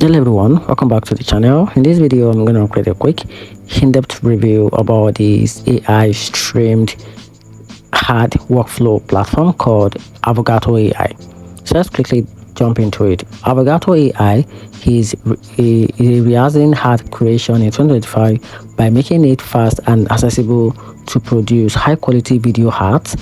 Hello everyone, welcome back to the channel. In this video I'm going to create a quick in-depth review about this AI streamed ad workflow platform called Affogato AI. So let's quickly jump into it. Affogato AI is realizing ad creation in 2025 by making it fast and accessible to produce high quality video ads,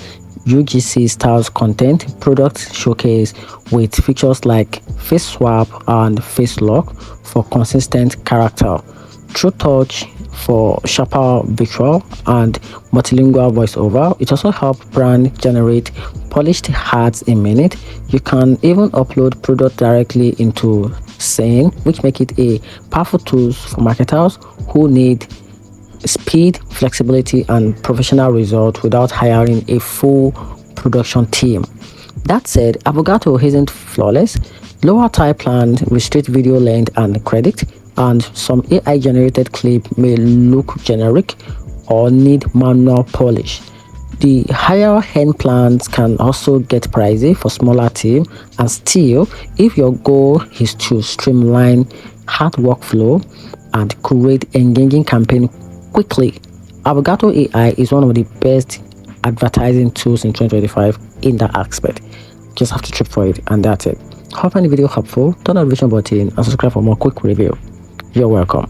UGC styles content, product showcase with features like face swap and face lock for consistent character, true touch for sharper visual, and multilingual voiceover. It also helps brand generate polished ads in minutes. You can even upload product directly into Scene, which make it a powerful tool for marketers who need speed, flexibility, and professional results without hiring a full production team. That said, Affogato isn't flawless. Lower tier plans restrict video length and credit, and some AI generated clip may look generic or need manual polish. The higher end plans can also get pricey for smaller teams, and still, if your goal is to streamline ad workflow and create engaging campaign quickly, Affogato AI is one of the best advertising tools in 2025 in that aspect. Just have to trip for it, and that's it. Hope you find the video helpful. Turn on the notification button and subscribe for more quick review. You're welcome.